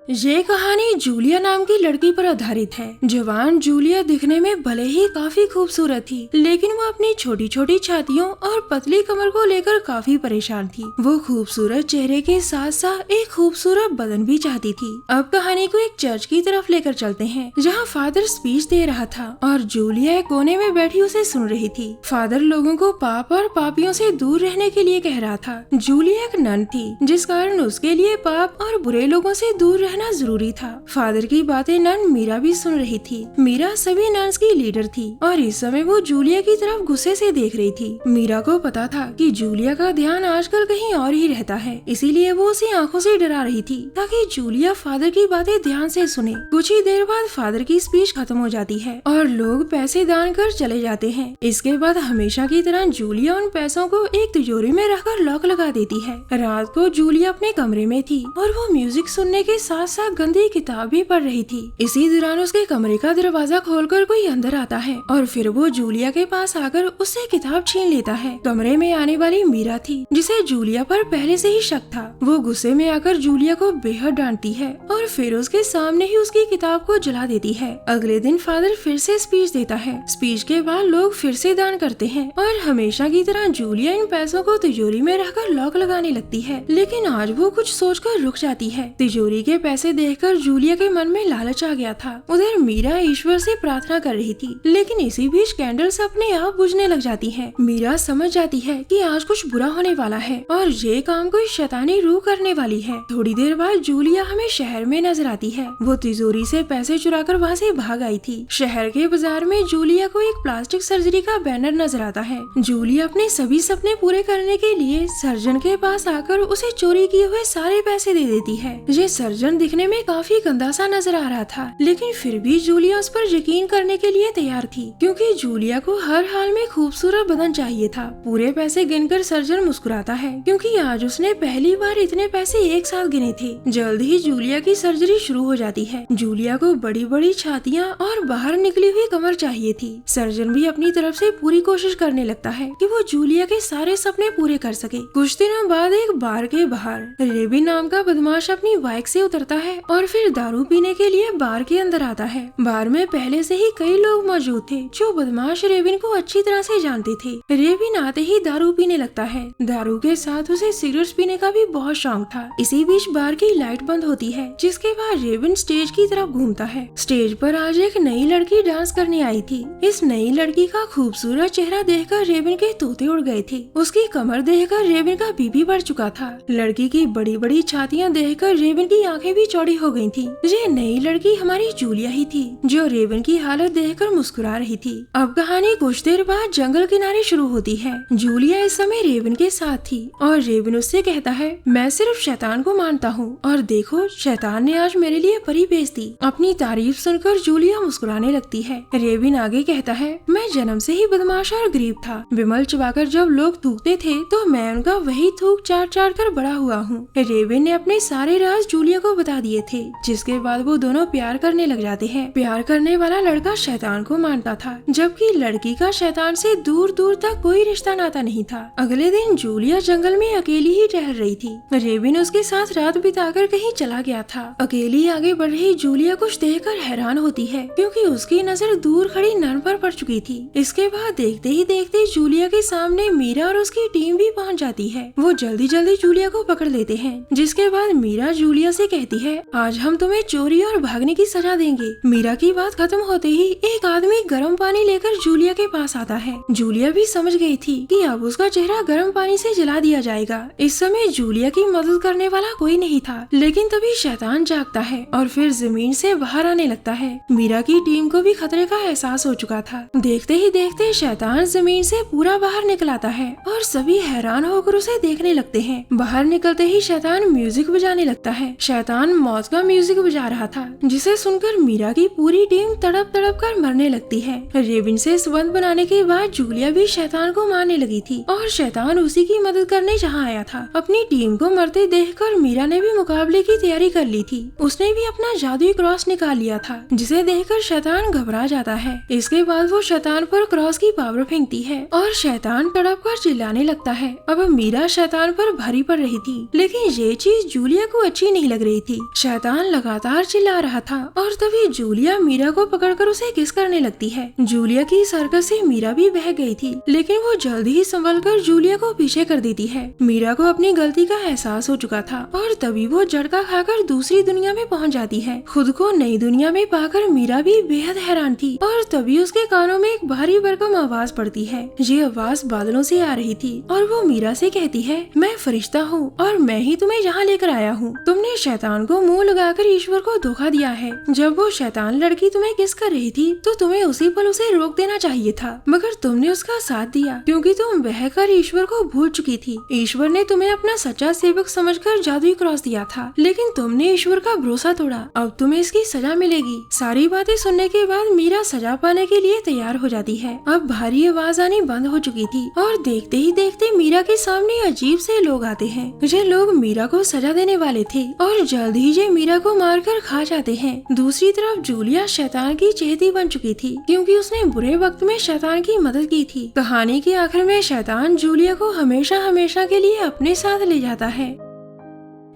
ये कहानी जूलिया नाम की लड़की पर आधारित है। जवान जूलिया दिखने में भले ही काफी खूबसूरत थी, लेकिन वो अपनी छोटी छोटी छातियों और पतली कमर को लेकर काफी परेशान थी। वो खूबसूरत चेहरे के साथ साथ एक खूबसूरत बदन भी चाहती थी। अब कहानी को एक चर्च की तरफ लेकर चलते हैं, जहाँ फादर स्पीच दे रहा था और जूलिया एक कोने में बैठी उसे सुन रही थी। फादर लोगों को पाप और पापियों से दूर रहने के लिए कह रहा था। जूलिया एक नन थी, जिस कारण उसके लिए पाप और बुरे लोगों से दूर रहना जरूरी था। फादर की बातें नन मीरा भी सुन रही थी। मीरा सभी नन्स की लीडर थी और इस समय वो जूलिया की तरफ गुस्से से देख रही थी। मीरा को पता था कि जूलिया का ध्यान आजकल कहीं और ही रहता है, इसीलिए वो उसे आंखों से डरा रही थी ताकि जूलिया फादर की बातें ध्यान से सुने। कुछ ही देर बाद फादर की स्पीच खत्म हो जाती है और लोग पैसे दान कर चले जाते हैं। इसके बाद हमेशा की तरह जूलिया उन पैसों को एक तिजोरी में रखकर लॉक लगा देती है। रात को जूलिया अपने कमरे में थी और वो म्यूजिक सुनने के साथ साथ गंदी किताब भी पढ़ रही थी। इसी दौरान उसके कमरे का दरवाजा खोलकर कोई अंदर आता है और फिर वो जूलिया के पास आकर उससे किताब छीन लेता है। कमरे में आने वाली मीरा थी, जिसे जूलिया पर पहले से ही शक था। वो गुस्से में आकर जूलिया को बेहद डांटती है और फिर उसके सामने ही उसकी किताब को जला देती है। अगले दिन फादर फिर से स्पीच देता है। स्पीच के बाद लोग फिर से दान करते हैं और हमेशा की तरह जूलिया इन पैसों को तिजोरी में रखकर लॉक लगाने लगती है, लेकिन आज वो कुछ सोचकर रुक जाती है। तिजोरी के पैसे देखकर जूलिया के मन में लालच आ गया था। उधर मीरा ईश्वर से प्रार्थना कर रही थी, लेकिन इसी बीच कैंडल्स अपने आप बुझने लग जाती हैं। मीरा समझ जाती है कि आज कुछ बुरा होने वाला है और ये काम कोई शैतानी रूह करने वाली है। थोड़ी देर बाद जूलिया हमें शहर में नजर आती है। वो तिजोरी से पैसे चुराकर वहाँ से भाग आई थी। शहर के बाजार में जूलिया को एक प्लास्टिक सर्जरी का बैनर नजर आता है। जूलिया अपने सभी सपने पूरे करने के लिए सर्जन के पास आकर उसे चोरी किए हुए सारे पैसे दे देती है। ये सर्जन दिखने में काफी गंदा सा नजर आ रहा था, लेकिन फिर भी जूलिया उस पर यकीन करने के लिए तैयार थी, क्योंकि जूलिया को हर हाल में खूबसूरत बदन चाहिए था। पूरे पैसे गिनकर सर्जन मुस्कुराता है, क्योंकि आज उसने पहली बार इतने पैसे एक साथ गिने थे। जल्द ही जूलिया की सर्जरी शुरू हो जाती है। जूलिया को बड़ी बड़ी छातियाँ और बाहर निकली हुई कमर चाहिए थी। सर्जन भी अपनी तरफ से पूरी कोशिश करने लगता है कि वो जूलिया के सारे सपने पूरे कर सके। कुछ दिनों बाद एक बार के बाहर रेबिन नाम का बदमाश अपनी बाइक से उतरता है और फिर दारू पीने के लिए बार के अंदर आता है। बार में पहले से ही कई लोग मौजूद थे जो बदमाश रेबिन को अच्छी तरह से जानते थे। रेबिन आते ही दारू पीने लगता है। दारू के साथ उसे सिगरेट्स पीने का भी बहुत शौक था। इसी बीच बार की लाइट बंद होती है, जिसके बाद रेबिन स्टेज की तरफ घूमता है। स्टेज पर आज एक नई लड़की डांस करने आई थी। इस नई लड़की का खूबसूरत चेहरा देखकर रेबिन के तोते उड़ गए थे। उसकी कमर देखकर रेबिन का बीपी बढ़ चुका था। लड़की की बड़ी बड़ी छातियाँ देखकर रेबिन की आंखें भी चौड़ी हो गई थी। ये नई लड़की हमारी जूलिया ही थी, जो रेबिन की हालत देखकर मुस्कुरा रही थी। अब कहानी कुछ देर बाद जंगल किनारे शुरू होती है। जूलिया इस समय रेबिन के साथ थी और रेबिन उससे कहता है, मैं सिर्फ शैतान को मानता हूँ और देखो शैतान ने आज मेरे लिए परी भेज दी। अपनी तारीफ सुनकर जूलिया मुस्कुराने लगती है। रेबिन आगे कहता है, मैं जन्म से ही बदमाश और गरीब था। विमल चबाकर जब लोग थूकते थे तो मैं उनका वही थूक चाट चाट कर बड़ा हुआ हूँ। रेबिन ने अपने सारे राज जूलिया को बता दिए थे, जिसके बाद वो दोनों प्यार करने लग जाते हैं। प्यार करने वाला लड़का शैतान को मानता था, जबकि लड़की का शैतान से दूर दूर तक कोई रिश्ता नाता नहीं था। अगले दिन जूलिया जंगल में अकेली ही टहल रही थी। रेबिन उसके साथ रात बिताकर कहीं चला गया था। अकेली आगे बढ़ रही जूलिया कुछ देखकर हैरान होती है, क्योंकि उसकी नजर दूर खड़ी नन पर पड़ चुकी थी। इसके बाद देखते ही देखते जूलिया के सामने मीरा और उसकी टीम भी पहुंच जाती है। वो जल्दी जल्दी जूलिया को पकड़ लेते हैं, जिसके बाद मीरा जूलिया से कहती है, आज हम तुम्हें चोरी और भागने की सजा देंगे। मीरा की बात खत्म होते ही एक आदमी गर्म पानी लेकर जूलिया के पास आता है। जूलिया भी समझ गई थी कि अब उसका चेहरा गर्म पानी से जला दिया जाएगा। इस समय जूलिया की मदद करने वाला कोई नहीं था, लेकिन तभी शैतान जागता है और फिर जमीन से बाहर आने लगता है। मीरा की टीम को भी खतरे का एहसास हो चुका था। देखते ही देखते शैतान जमीन से पूरा बाहर निकल आता है और सभी हैरान होकर उसे देखने लगते हैं। बाहर निकलते ही शैतान म्यूजिक बजाने लगता है। शैतान मौत का म्यूजिक बजा रहा था, जिसे सुनकर मीरा की पूरी टीम तड़प तड़प कर मरने लगती है। रेबिन से संबंध बनाने के बाद जूलिया भी शैतान को मारने लगी थी और शैतान उसी की मदद करने जहाँ आया था। अपनी टीम को मरते देखकर मीरा ने भी मुकाबले की तैयारी कर ली थी। उसने भी अपना जादुई क्रॉस निकाल लिया था, जिसे देखकर शैतान घबरा जाता है। इसके बाद वो शैतान पर क्रॉस की पावर फेंकती है और शैतान तड़प कर चिल्लाने लगता है। अब मीरा शैतान पर भारी पड़ रही थी, लेकिन ये चीज जूलिया को अच्छी नहीं लग रही थी। शैतान लगातार चिल्ला रहा था और तभी जूलिया मीरा को पकड़कर उसे किस करने लगती है। जूलिया की इस हरकत से मीरा भी बह गई थी, लेकिन वो जल्दी ही संभल कर जूलिया को पीछे कर देती है। मीरा को अपनी गलती का एहसास हो चुका था और तभी वो झटका खाकर दूसरी दुनिया में पहुंच जाती है। खुद को नई दुनिया में पाकर मीरा भी बेहद हैरान थी और तभी उसके कानों में एक भारी भरकम आवाज पड़ती है। ये आवाज बादलों से आ रही थी और वो मीरा से कहती है, मैं फरिश्ता हूँ और मैं ही तुम्हें यहाँ लेकर आया हूँ। तुमने शैतान को मुंह लगाकर ईश्वर को धोखा दिया है। जब वो शैतान लड़की तुम्हें किस कर रही थी तो तुम्हें उसी पल उसे रोक देना चाहिए था, मगर तुमने उसका साथ दिया क्योंकि तुम बहकर ईश्वर को भूल चुकी थी। ईश्वर ने तुम्हें अपना सच्चा सेवक समझकर जादुई क्रॉस दिया था, लेकिन तुमने ईश्वर का भरोसा तोड़ा। अब तुम्हें इसकी सजा मिलेगी। सारी बातें सुनने के बाद मीरा सजा पाने के लिए तैयार हो जाती है। अब भारी आवाज आनी बंद हो चुकी थी और देखते ही देखते मीरा के सामने अजीब से लोग आते हैं। ये लोग मीरा को सजा देने वाले थे और जल्द ही ये मीरा को मारकर खा जाते हैं। दूसरी तरफ जूलिया शैतान की चहेती बन चुकी थी क्योंकि उसने बुरे वक्त में शैतान की मदद की थी। कहानी के आखिर में शैतान जूलिया को हमेशा हमेशा के लिए अपने साथ ले जाता है।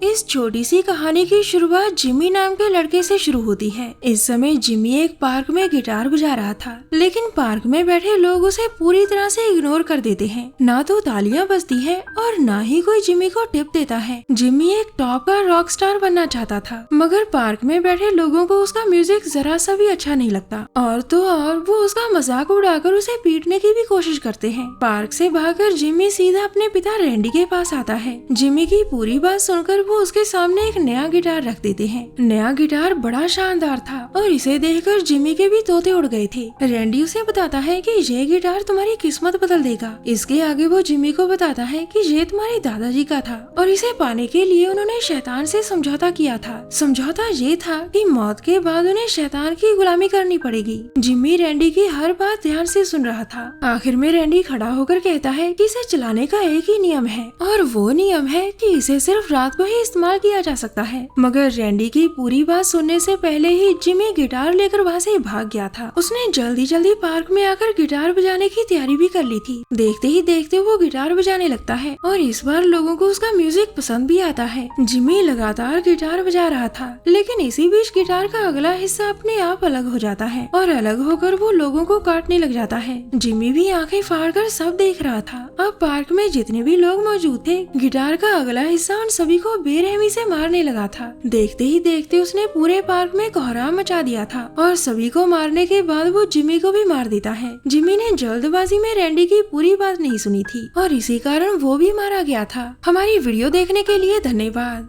इस छोटी सी कहानी की शुरुआत जिमी नाम के लड़के से शुरू होती है। इस समय जिमी एक पार्क में गिटार बजा रहा था, लेकिन पार्क में बैठे लोग उसे पूरी तरह से इग्नोर कर देते हैं। ना तो तालियां बजती है और ना ही कोई जिमी को टिप देता है। जिमी एक टॉप का रॉक स्टार बनना चाहता था, मगर पार्क में बैठे लोगों को उसका म्यूजिक जरा सा भी अच्छा नहीं लगता और तो और वो उसका मजाक उड़ाकर उसे पीटने की भी कोशिश करते हैं। पार्क से भागकर जिमी सीधा अपने पिता रैंडी के पास आता है। जिमी की पूरी बात सुनकर वो उसके सामने एक नया गिटार रख देते हैं। नया गिटार बड़ा शानदार था और इसे देखकर जिमी के भी तोते उड़ गए थे। रैंडी उसे बताता है कि ये गिटार तुम्हारी किस्मत बदल देगा। इसके आगे वो जिमी को बताता है कि ये तुम्हारे दादाजी का था और इसे पाने के लिए उन्होंने शैतान से समझौता किया था। समझौता ये था कि मौत के बाद उन्हें शैतान की गुलामी करनी पड़ेगी। जिमी रैंडी की हर बात ध्यान से सुन रहा था। आखिर में रैंडी खड़ा होकर कहता है कि इसे चलाने का एक ही नियम है और वो नियम है कि इसे सिर्फ रात को ही इस्तेमाल किया जा सकता है। मगर रैंडी की पूरी बात सुनने से पहले ही जिमी गिटार लेकर वहाँ से भाग गया था। उसने जल्दी जल्दी पार्क में आकर गिटार बजाने की तैयारी भी कर ली थी। देखते ही देखते वो गिटार बजाने लगता है और इस बार लोगों को उसका म्यूजिक पसंद भी आता है। जिमी लगातार गिटार बजा रहा था, लेकिन इसी बीच गिटार का अगला हिस्सा अपने आप अलग हो जाता है और अलग होकर वो लोगों को काटने लग जाता है। जिमी भी आंखें फाड़कर सब देख रहा था। अब पार्क में जितने भी लोग मौजूद थे, गिटार का अगला हिस्सा उन सभी को बेरहमी से मारने लगा था। देखते ही देखते उसने पूरे पार्क में कोहराम मचा दिया था और सभी को मारने के बाद वो जिमी को भी मार देता है। जिमी ने जल्दबाजी में रैंडी की पूरी बात नहीं सुनी थी और इसी कारण वो भी मारा गया था। हमारी वीडियो देखने के लिए धन्यवाद।